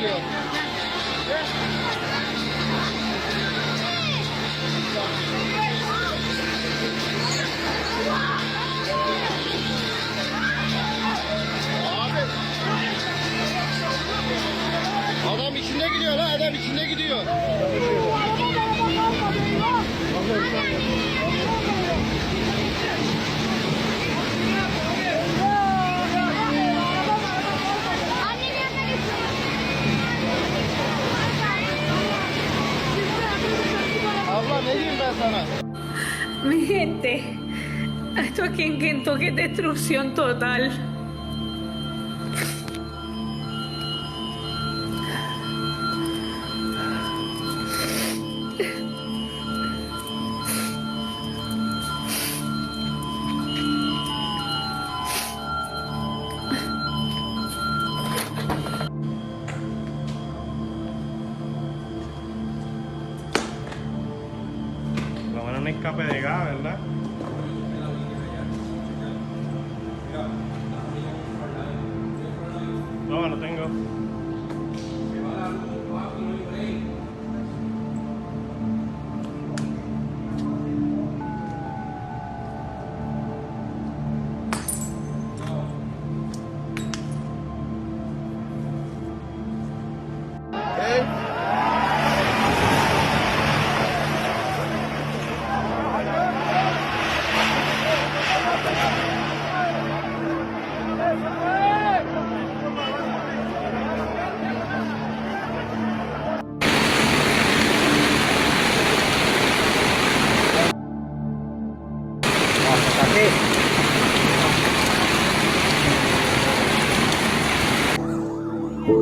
geliyor. Adam içinde gidiyor lan, adam içinde gidiyor. Abla ne diyeyim ben sana? Mi gente, esto aquí en Kentucky es destrucción total. Un escape de gas, ¿verdad? No, no tengo.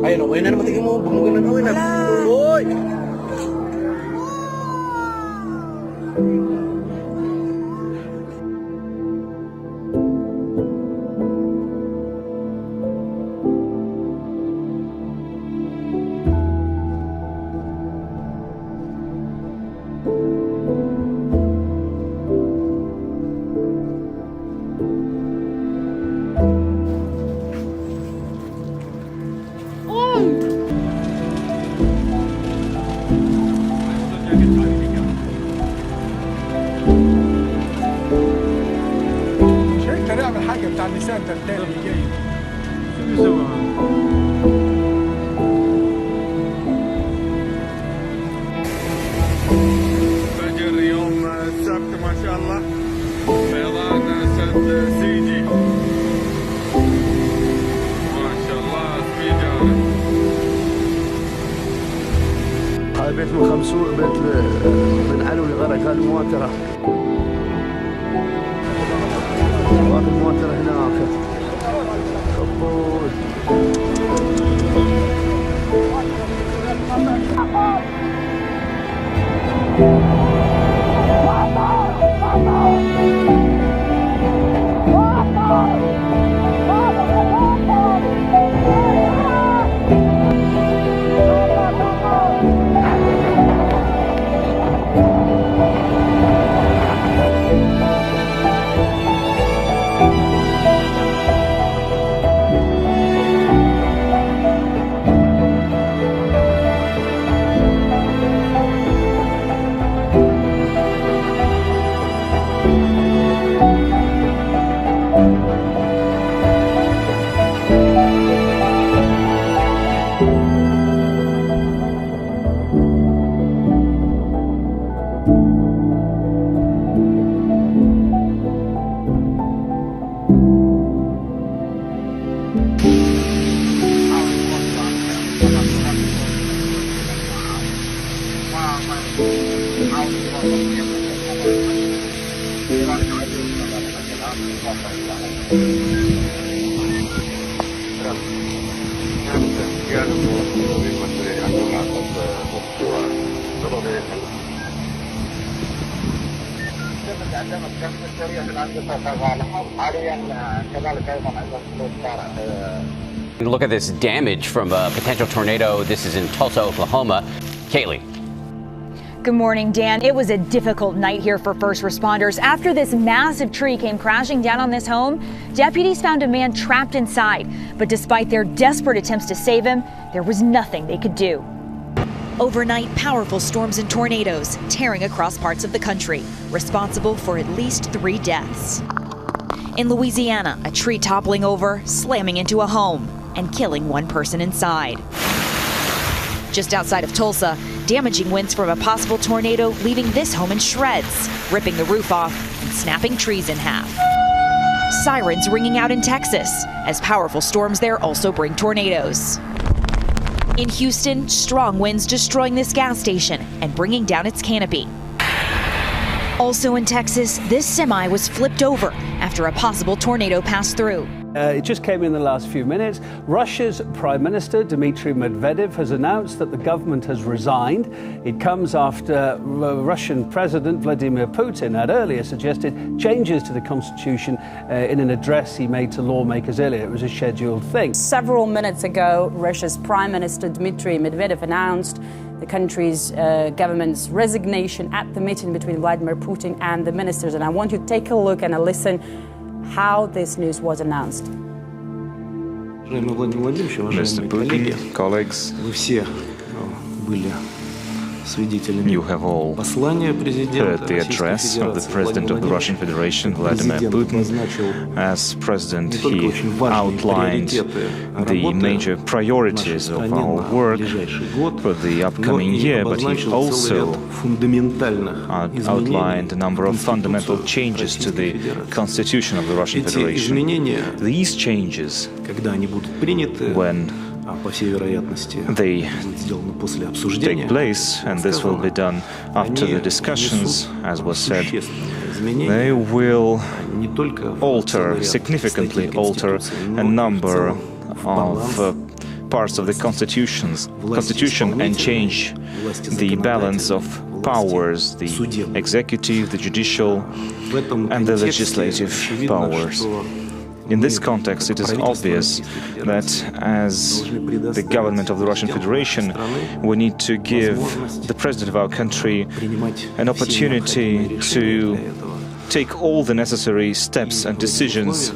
Ayun, okay na naman. Tingin mo, bumugan na gawin na. Uy! انت نعمل حاجه بتاع اللسان تنتهي اللي جاي فجر يوم السبت ما شاء الله فيضان سد سيجي ما شاء الله في جارب. هذا بيت من 50 بيت من علو لغرق هذه المواترة. واخذ المواترة هناك. كبود. Look at this damage from a potential tornado. This is in Tulsa, Oklahoma. Kaylee. Good morning, Dan. It was a difficult night here for first responders. After this massive tree came crashing down on this home, deputies found a man trapped inside. But despite their desperate attempts to save him, there was nothing they could do. Overnight, powerful storms and tornadoes tearing across parts of the country, responsible for at least 3 deaths. In Louisiana, a tree toppling over, slamming into a home, and killing 1 person inside. Just outside of Tulsa, damaging winds from a possible tornado leaving this home in shreds, ripping the roof off and snapping trees in half. Sirens ringing out in Texas, as powerful storms there also bring tornadoes. In Houston, strong winds destroying this gas station and bringing down its canopy. Also in Texas, this semi was flipped over after a possible tornado passed through. It just came in the last few minutes. Russia's Prime Minister, Dmitry Medvedev, has announced that the government has resigned. It comes after Russian President Vladimir Putin had earlier suggested changes to the constitution in an address he made to lawmakers earlier. It was a scheduled thing. Several minutes ago, Russia's Prime Minister Dmitry Medvedev announced the country's government's resignation at the meeting between Vladimir Putin and the ministers. And I want you to take a look and listen how this news was announced. Mr. Putin, colleagues, you have all heard the address of the President of the Russian Federation, Vladimir Putin. As President, he outlined the major priorities of our work for the upcoming year, but he also outlined a number of fundamental changes to the Constitution of the Russian Federation. These changes, when they take place, and this will be done after the discussions, as was said, they will significantly alter a number of parts of the Constitution and change the balance of powers, the executive, the judicial, and the legislative powers. In this context, it is obvious that as the government of the Russian Federation, we need to give the president of our country an opportunity to take all the necessary steps and decisions.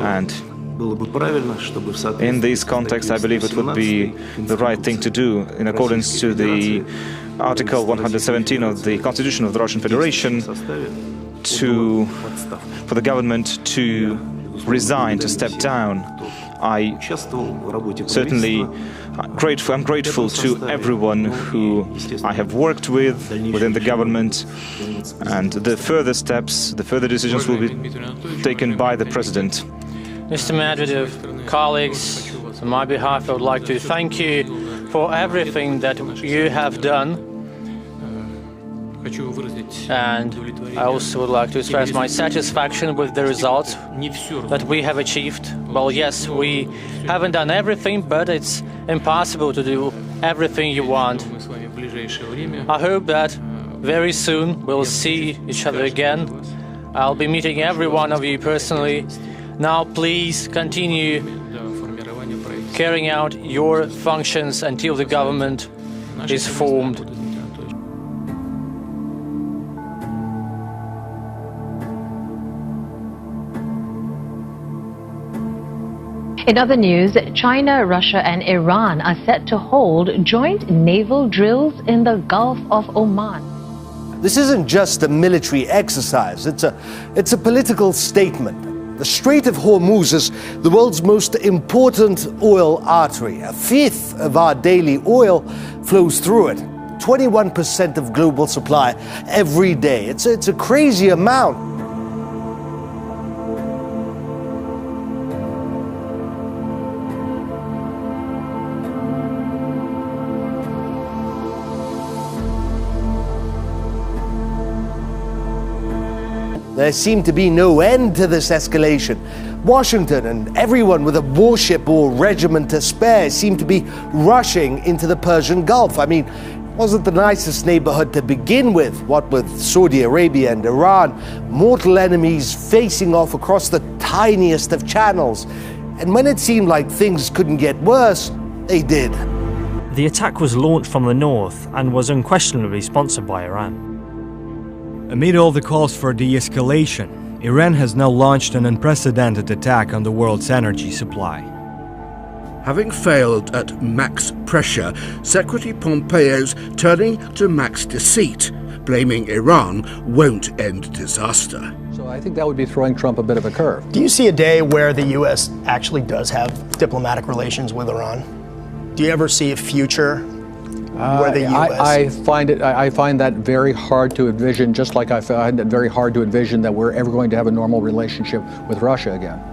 And in this context, I believe it would be the right thing to do in accordance to the Article 117 of the Constitution of the Russian Federation for the government to resign, to step down. I'm grateful to everyone who I have worked with within the government, and the further steps, the further decisions will be taken by the President. Mr. Medvedev, colleagues, on my behalf, I would like to thank you for everything that you have done. And I also would like to express my satisfaction with the results that we have achieved. Well, yes, we haven't done everything, but it's impossible to do everything you want. I hope that very soon we'll see each other again. I'll be meeting every one of you personally. Now, please continue carrying out your functions until the government is formed. In other news, China, Russia and Iran are set to hold joint naval drills in the Gulf of Oman. This isn't just a military exercise, it's a political statement. The Strait of Hormuz is the world's most important oil artery. 1/5 of our daily oil flows through it. 21% of global supply every day. It's a crazy amount. There seemed to be no end to this escalation. Washington and everyone with a warship or regiment to spare seemed to be rushing into the Persian Gulf. I mean, it wasn't the nicest neighborhood to begin with, what with Saudi Arabia and Iran, mortal enemies facing off across the tiniest of channels. And when it seemed like things couldn't get worse, they did. The attack was launched from the north and was unquestionably sponsored by Iran. Amid all the calls for de-escalation, Iran has now launched an unprecedented attack on the world's energy supply. Having failed at max pressure, Secretary Pompeo's turning to max deceit, blaming Iran won't end disaster. So I think that would be throwing Trump a bit of a curve. Do you see a day where the U.S. actually does have diplomatic relations with Iran? Do you ever see a future where the U.S. I find that very hard to envision, just like I find it very hard to envision that we're ever going to have a normal relationship with Russia again.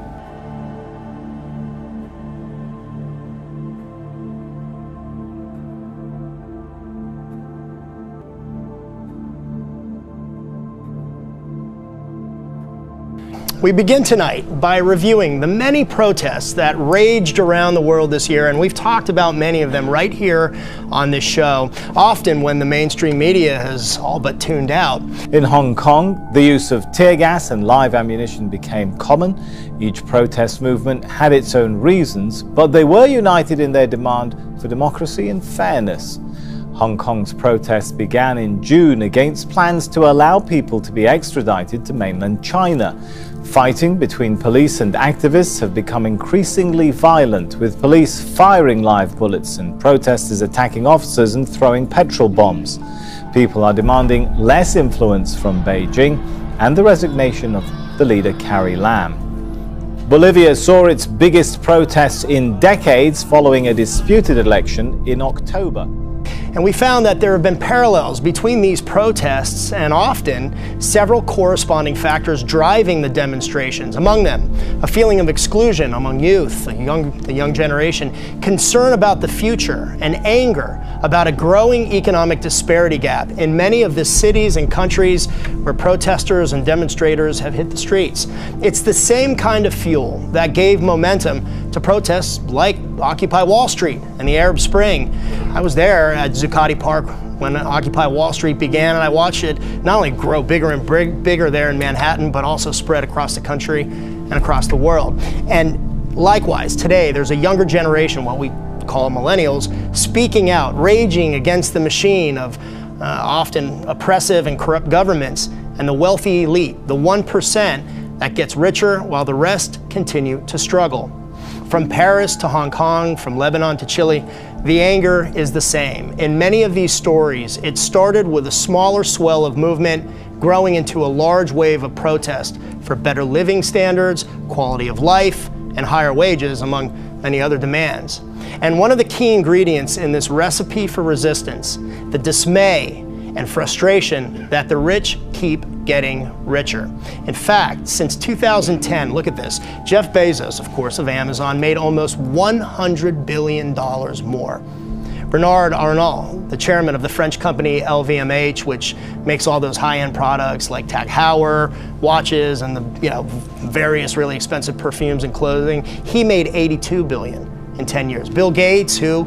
We begin tonight by reviewing the many protests that raged around the world this year, and we've talked about many of them right here on this show, often when the mainstream media has all but tuned out. In Hong Kong, the use of tear gas and live ammunition became common. Each protest movement had its own reasons, but they were united in their demand for democracy and fairness. Hong Kong's protests began in June against plans to allow people to be extradited to mainland China. Fighting between police and activists have become increasingly violent, with police firing live bullets and protesters attacking officers and throwing petrol bombs. People are demanding less influence from Beijing and the resignation of the leader Carrie Lam. Bolivia saw its biggest protests in decades following a disputed election in October. And we found that there have been parallels between these protests and often several corresponding factors driving the demonstrations. Among them, a feeling of exclusion among youth, the young generation, concern about the future, and anger about a growing economic disparity gap in many of the cities and countries where protesters and demonstrators have hit the streets. It's the same kind of fuel that gave momentum to protests like Occupy Wall Street and the Arab Spring. I was there at Zuccotti Park when Occupy Wall Street began, and I watched it not only grow bigger and bigger there in Manhattan, but also spread across the country and across the world. And likewise, today, there's a younger generation, what we call millennials, speaking out, raging against the machine of often oppressive and corrupt governments and the wealthy elite, the 1% that gets richer while the rest continue to struggle. From Paris to Hong Kong, from Lebanon to Chile, the anger is the same. In many of these stories, it started with a smaller swell of movement growing into a large wave of protest for better living standards, quality of life, and higher wages, among many other demands. And one of the key ingredients in this recipe for resistance, the dismay and frustration that the rich keep getting richer. In fact, since 2010, look at this, Jeff Bezos, of course, of Amazon, made almost $100 billion more. Bernard Arnault, the chairman of the French company LVMH, which makes all those high-end products like Tag Heuer, watches, and the various really expensive perfumes and clothing, he made $82 billion in 10 years. Bill Gates, who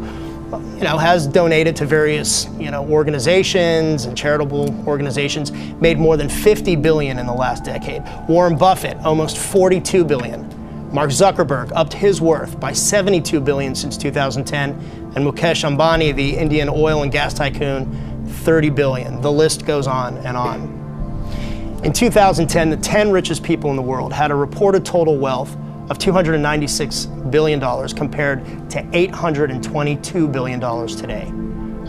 has donated to various, organizations and charitable organizations, made more than $50 billion in the last decade. Warren Buffett, almost $42 billion. Mark Zuckerberg upped his worth by $72 billion since 2010, and Mukesh Ambani, the Indian oil and gas tycoon, $30 billion. The list goes on and on. In 2010, the 10 richest people in the world had a reported total wealth of $296 billion compared to $822 billion today.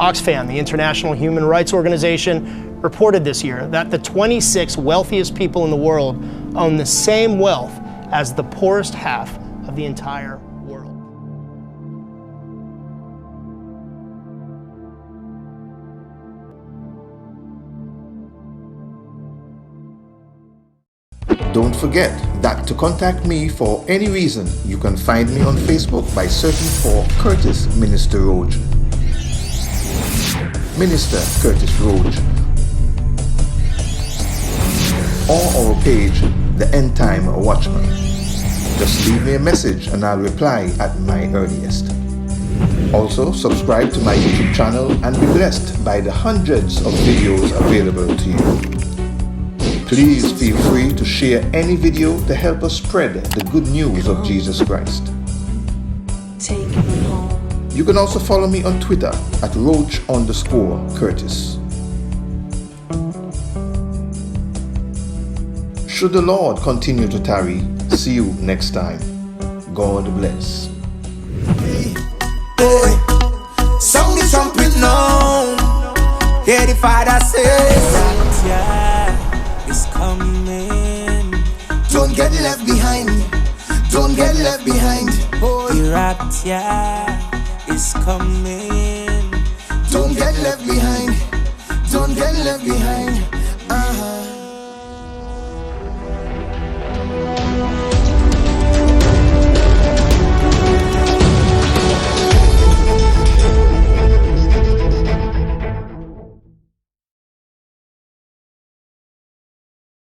Oxfam, the International Human Rights Organization, reported this year that the 26 wealthiest people in the world own the same wealth as the poorest half of the entire world. Don't forget that to contact me for any reason, you can find me on Facebook by searching for Curtis Minister Roach. Minister Curtis Roach. Or our page, The End Time Watchman. Just leave me a message and I'll reply at my earliest. Also, subscribe to my YouTube channel and be blessed by the hundreds of videos available to you. Please feel free to share any video to help us spread the good news of Jesus Christ. Take me home. You can also follow me on Twitter at Roach_Curtis. Should the Lord continue to tarry, see you next time. God bless. Sound the trumpet now. Hear the Father says, Rapture is coming. Don't get left behind. Don't get left behind. The rapture is coming. Don't get left behind. Don't get left behind.